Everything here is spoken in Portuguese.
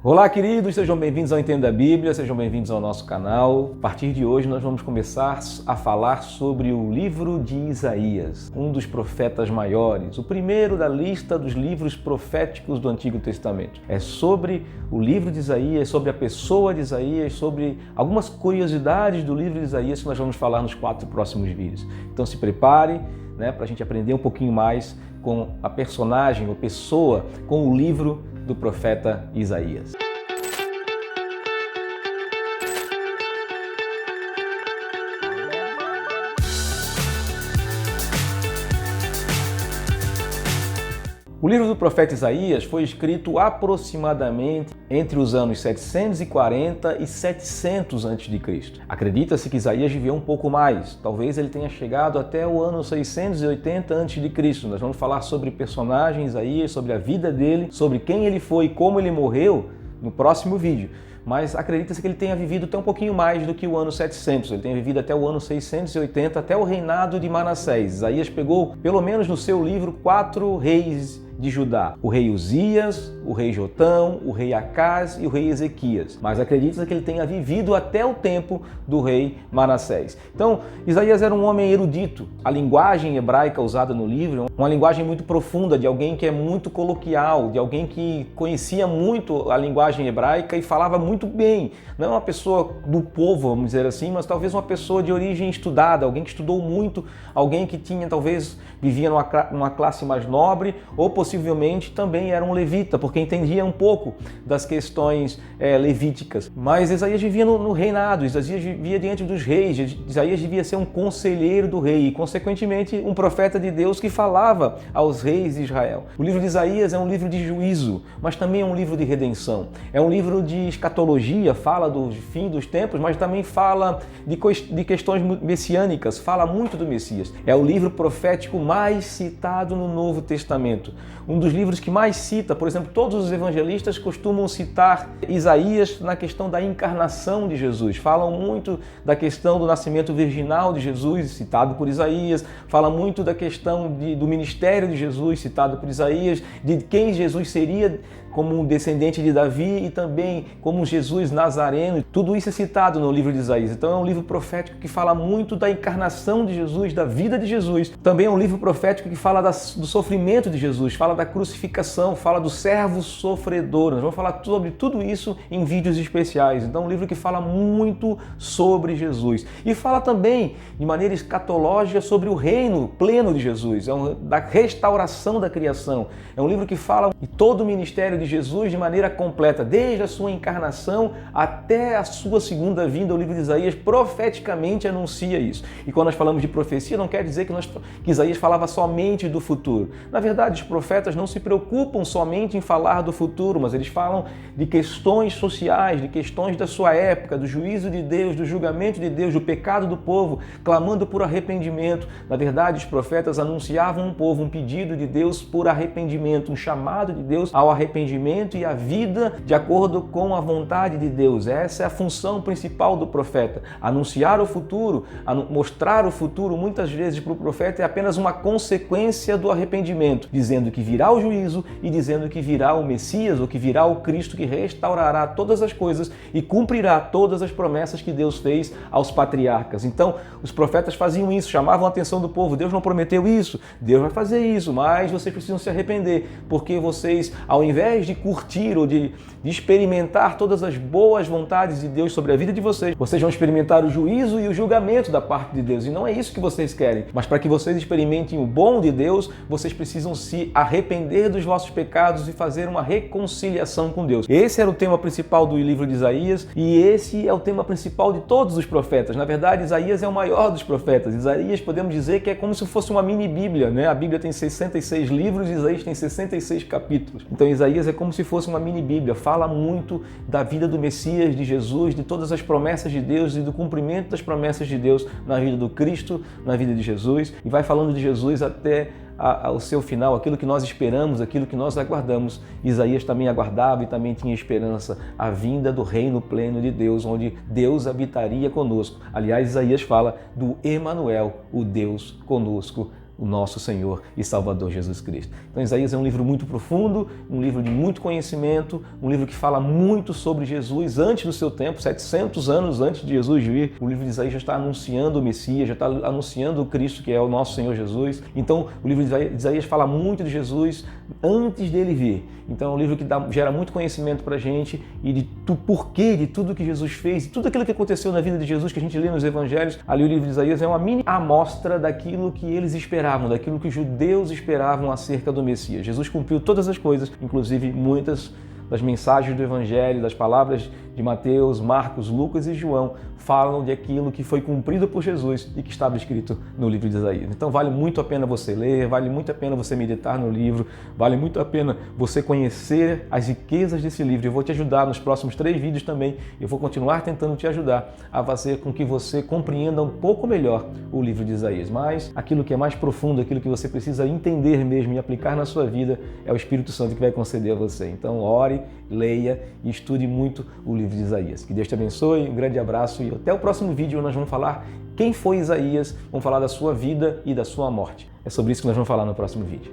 Olá, queridos, sejam bem-vindos ao Entenda a Bíblia, sejam bem-vindos ao nosso canal. A partir de hoje nós vamos começar a falar sobre o livro de Isaías, um dos profetas maiores, o primeiro da lista dos livros proféticos do Antigo Testamento. É sobre o livro de Isaías, sobre a pessoa de Isaías, sobre algumas curiosidades do livro de Isaías que nós vamos falar nos 4 próximos vídeos. Então se prepare, para a gente aprender um pouquinho mais com a personagem, a pessoa, com o livro do profeta Isaías. O livro do profeta Isaías foi escrito aproximadamente entre os anos 740 e 700 a.C. Acredita-se que Isaías viveu um pouco mais, talvez ele tenha chegado até o ano 680 a.C. Nós vamos falar sobre o personagem Isaías, sobre a vida dele, sobre quem ele foi e como ele morreu no próximo vídeo. Mas acredita-se que ele tenha vivido até um pouquinho mais do que o ano 700, ele tenha vivido até o ano 680, até o reinado de Manassés. Isaías pegou, pelo menos no seu livro, 4 reis de Judá: o rei Uzias, o rei Jotão, o rei Acaz e o rei Ezequias. Mas acredita-se que ele tenha vivido até o tempo do rei Manassés. Então, Isaías era um homem erudito. A linguagem hebraica usada no livro é uma linguagem muito profunda, de alguém que é muito coloquial, de alguém que conhecia muito a linguagem hebraica e falava muito bem. Não é uma pessoa do povo, vamos dizer assim, mas talvez uma pessoa de origem estudada, alguém que estudou muito, alguém que talvez vivia numa classe mais nobre, ou possivelmente também era um levita, porque entendia um pouco das questões levíticas. Mas Isaías vivia no reinado, Isaías vivia diante dos reis, Isaías devia ser um conselheiro do rei e, consequentemente, um profeta de Deus que falava aos reis de Israel. O livro de Isaías é um livro de juízo, mas também é um livro de redenção. É um livro de escatologia, fala do fim dos tempos, mas também fala de questões messiânicas, fala muito do Messias. É o livro profético mais citado no Novo Testamento. Um dos livros que mais cita, por exemplo, todos os evangelistas costumam citar Isaías na questão da encarnação de Jesus. Falam muito da questão do nascimento virginal de Jesus, citado por Isaías. Fala muito da questão do ministério de Jesus, citado por Isaías, de quem Jesus seria como um descendente de Davi e também como Jesus Nazareno. Tudo isso é citado no livro de Isaías. Então é um livro profético que fala muito da encarnação de Jesus, da vida de Jesus. Também é um livro profético que fala do sofrimento de Jesus, fala da crucificação, fala do servo sofredor. Nós vamos falar sobre tudo isso em vídeos especiais. Então é um livro que fala muito sobre Jesus. E fala também, de maneira escatológica, sobre o reino pleno de Jesus, da restauração da criação. É um livro que fala de todo o ministério de Jesus de maneira completa, desde a sua encarnação até a sua segunda vinda. O livro de Isaías profeticamente anuncia isso. E quando nós falamos de profecia, não quer dizer que Isaías falava somente do futuro. Na verdade, os profetas não se preocupam somente em falar do futuro, mas eles falam de questões sociais, de questões da sua época, do juízo de Deus, do julgamento de Deus, do pecado do povo, clamando por arrependimento. Na verdade, os profetas anunciavam um povo, um pedido de Deus por arrependimento, um chamado de Deus ao arrependimento e a vida de acordo com a vontade de Deus. Essa é a função principal do profeta. Anunciar o futuro, mostrar o futuro, muitas vezes para o profeta é apenas uma consequência do arrependimento, dizendo que virá o juízo e dizendo que virá o Messias, ou que virá o Cristo que restaurará todas as coisas e cumprirá todas as promessas que Deus fez aos patriarcas. Então, os profetas faziam isso, chamavam a atenção do povo. Deus não prometeu isso, Deus vai fazer isso, mas vocês precisam se arrepender, porque vocês, ao invés de curtir ou de experimentar todas as boas vontades de Deus sobre a vida de vocês vão experimentar o juízo e o julgamento da parte de Deus. E não é isso que vocês querem. Mas para que vocês experimentem o bom de Deus, vocês precisam se arrepender dos vossos pecados e fazer uma reconciliação com Deus. Esse era o tema principal do livro de Isaías e esse é o tema principal de todos os profetas. Na verdade, Isaías é o maior dos profetas. Isaías, podemos dizer que é como se fosse uma mini Bíblia, né? A Bíblia tem 66 livros e Isaías tem 66 capítulos. Então, Isaías é como se fosse uma mini Bíblia. Fala muito da vida do Messias, de Jesus, de todas as promessas de Deus e do cumprimento das promessas de Deus na vida do Cristo, na vida de Jesus. E vai falando de Jesus até ao seu final, aquilo que nós esperamos, aquilo que nós aguardamos. Isaías também aguardava e também tinha esperança, a vinda do reino pleno de Deus, onde Deus habitaria conosco. Aliás, Isaías fala do Emanuel, o Deus conosco. o nosso Senhor e Salvador Jesus Cristo. Então Isaías é um livro muito profundo, um livro de muito conhecimento, um livro que fala muito sobre Jesus antes do seu tempo, 700 anos antes de Jesus vir. O livro de Isaías já está anunciando o Messias, já está anunciando o Cristo, que é o nosso Senhor Jesus. Então o livro de Isaías fala muito de Jesus antes dele vir. Então é um livro que gera muito conhecimento para a gente e do porquê de tudo que Jesus fez, tudo aquilo que aconteceu na vida de Jesus que a gente lê nos Evangelhos. Ali o livro de Isaías é uma mini amostra daquilo que eles esperavam, daquilo que os judeus esperavam acerca do Messias. Jesus cumpriu todas as coisas, inclusive muitas das mensagens do Evangelho, das palavras de Mateus, Marcos, Lucas e João falam de aquilo que foi cumprido por Jesus e que estava escrito no livro de Isaías. Então vale muito a pena você ler, vale muito a pena você meditar no livro, vale muito a pena você conhecer as riquezas desse livro. Eu vou te ajudar nos próximos 3 vídeos também, eu vou continuar tentando te ajudar a fazer com que você compreenda um pouco melhor o livro de Isaías. Mas aquilo que é mais profundo, aquilo que você precisa entender mesmo e aplicar na sua vida, é o Espírito Santo que vai conceder a você. Então ore, leia e estude muito o livro de Isaías. Que Deus te abençoe, um grande abraço e até o próximo vídeo, onde nós vamos falar quem foi Isaías, vamos falar da sua vida e da sua morte. É sobre isso que nós vamos falar no próximo vídeo.